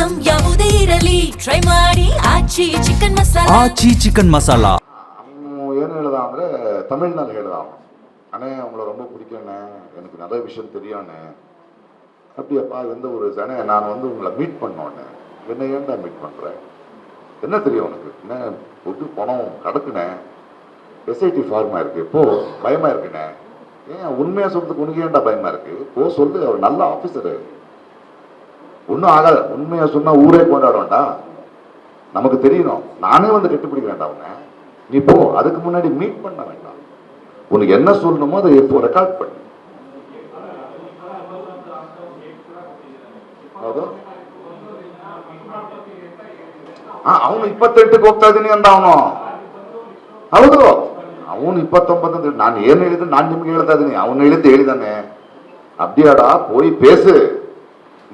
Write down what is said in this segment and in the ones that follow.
Item ಯಾವುದೇ ಇರಲಿ try ಮಾಡಿ ಆಚಿ ಚಿಕನ್ ಮಸಾಲಾ. ஆச்சி சிக்கன் மசாலா. அவன் ಏನು ಹೇಳ್ದ ಅಂದರೆ ತಮಿಳ್ನಲ್ಲಿ ಹೇಳ್ದ அவன், அண்ணே அவங்கள ரொம்ப பிடிக்கும்ண்ணே, எனக்கு நிறைய விஷயம் தெரியும்ண்ணே. அப்படியாப்பா, எந்த ஒரு அண்ணே நான் வந்து உங்களை மீட் பண்ணோன்னே. என்ன ஏன்டா மீட் பண்ணுறேன், என்ன தெரியும் உனக்கு, என்ன பொட்டு பணம் கிடக்குண்ணே, எஸ்ஐடி ஃபார்மாக இருக்குது, இப்போ பயமாக இருக்குண்ணே. ஏன் உண்மையாக சொல்றதுக்கு உனக்கு ஏன்டா பயமாக இருக்குது, போ சொல்லு, அவர் நல்ல ஆஃபீஸரு, ஒன்றும் ஆகாது. உண்மையாக சொன்னால் ஊரே கொண்டாடும்டா, நமக்கு தெரியணும், நானே வந்து கெட்டுப்பிடிக்கிறேன்டா அவங்க, நீ போ. அதுக்கு முன்னாடி மீட் பண்ண வேண்டாம், உனக்கு என்ன சொல்லணுமோ அதை இப்போ ரெக்கார்ட் பண்ணு. ಅವನು 28ಕ್ಕೆ ಹೋಗ್ತಾ ಇದ್ದೀನಿ ಅಂದ ಅವನು. ಹೌದು, ಅವನು 29 ಅಂದ್ರೆ ನಾನು ಏನು ಹೇಳಿದ್ರೆ ನಾನು ನಿಮ್ಗೆ ಹೇಳ್ತಾ ಇದ್ದೀನಿ, ಅವನು ಹೇಳಿದ್ದು ಹೇಳಿದಾನೆ. அப்படியாடா போய் பேசு,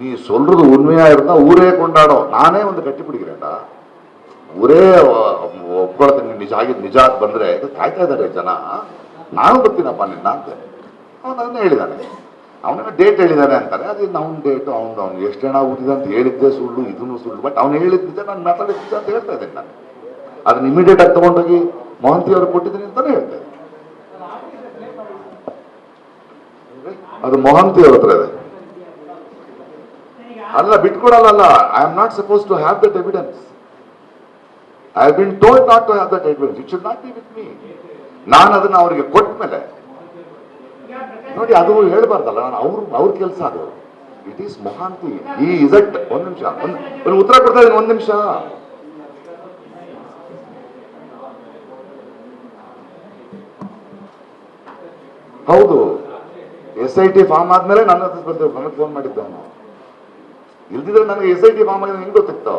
நீ சொல்றது உண்மையா இருந்தா ஊரே கொண்டாடும், ನಾನೇ ಒಂದು ಗಟ್ಟಿ பிடிக்கிறேன்டಾ, ಊರೇ ಒಪ್ಕೊಳ್ತೀನಿ ನಿಜ ಆಗಿದ್ದು ನಿಜ ಬಂದ್ರೆ ಕಾಯ್ತಾ ಇದ್ದಾರೆ ಜನ, ನಾನು ಬರ್ತೀನಪ್ಪ ನಿನ್ನ ಅಂತ ಅವನು ಅದನ್ನೇ ಹೇಳಿದಾನೆ. ಅವನ ಡೇಟ್ ಹೇಳಿದಾನೆ ಅಂತಾರೆ, ಅದು ಅವ್ನ ಡೇಟು ಅವ್ನು ಎಷ್ಟು ಜನ ಊದಿದೆ ಅಂತ ಹೇಳಿದ್ದೆ ಸುಳ್ಳು, ಇದನ್ನು ಸುಳ್ಳು. ಬಟ್ ಅವ್ನು ಹೇಳಿದ್ದೆ ನಾನು ಮಾತಾಡಿದ್ದೆ ಅಂತ ಹೇಳ್ತಾ ಇದ್ದೇನೆ ನಾನು. ಅದನ್ನ ಇಮಿಡಿಯೇಟ್ ಆಗಿ ತಗೊಂಡೋಗಿ ಮಹಂತಿ ಅವ್ರಿಗೆ ಕೊಟ್ಟಿದ್ದೀನಿ ಅಂತಾನೆ ಹೇಳ್ತಾ ಇದ್ದೆ. ಅದು ಮೊಹಂತಿ ಅವ್ರ ಹತ್ರ ಇದೆ. ಅಲ್ಲ ಬಿಟ್ಕೊಡಲ್ಲ, I am not suppose to have that evidence. I have been told not to have that evidence, it should not be with me. ನಾನು ಅದನ್ನ ಅವರಿಗೆ ಕೊಟ್ಟ ಮೇಲೆ ನೋಡಿ, ಅದು ಹೇಳ್ಬಾರ್ದಲ್ಲ, ನಾನು ಅವ್ರ ಕೆಲಸ ಅದು. ಇಟ್ ಈಸ್ ಮೊಹಾಂತಿ, ಈ ಇಸಟ್. ಒಂದ್ ನಿಮಿಷ, ಒಂದು ಉತ್ತರ ಕೊಡ್ತಾ ಇದ್ದೀನಿ, ಒಂದ್ ನಿಮಿಷ. ಹೌದು, SIT ಫಾರ್ಮ್ ಆದ್ಮೇಲೆ ನನ್ನ ಹತ್ರ ಬಂದ, ನನಗೆ ಫೋನ್ ಮಾಡಿದ್ದವನು. ಇಲ್ದಿದ್ರೆ ನನಗೆ SIT ಫಾರ್ಮ್ ಆಗಿದೆ ಹೆಂಗ್ ಗೊತ್ತಿತ್ತು?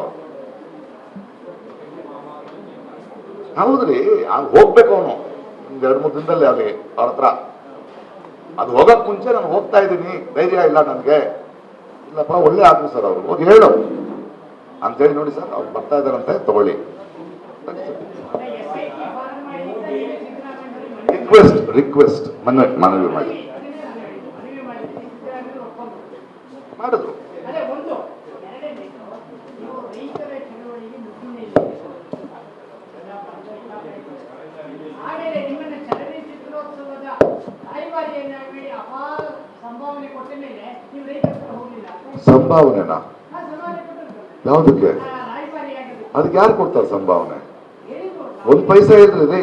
ಹೌದ್ರಿ, ಹೋಗ್ಬೇಕು ಅವನು 2-3 ದಿನದಲ್ಲಿ ಅಲ್ಲಿ ಅವ್ರ ಹತ್ರ. ಅದು ಹೋಗಕ್ ಮುಂಚೆ ನಾನು ಹೋಗ್ತಾ ಇದ್ದೀನಿ, ಧೈರ್ಯ ಇಲ್ಲ ನನಗೆ. ಇಲ್ಲಪ್ಪ, ಒಳ್ಳೆ ಆಫೀಸರ್ ಅವರು, ಹೋಗಿ ಹೇಳು ಅಂತೇಳಿ, ನೋಡಿ ಸರ್ ಅವ್ರು ಬರ್ತಾ ಇದಾರಂತೆ, ತಗೊಳ್ಳಿ. ರಿಕ್ವೆಸ್ಟ್ ಮನವಿ ಮಾಡಿ ಮಾಡಿದ್ರು. ಸಂಭಾವನೆನಾ? ಯಾವುದಕ್ಕೆ? ಅದಕ್ಕೆ ಯಾರು ಕೊಡ್ತಾರೆ ಸಂಭಾವನೆ? 1 ಪೈಸೆ ಇಲ್ರಿ ರೀ.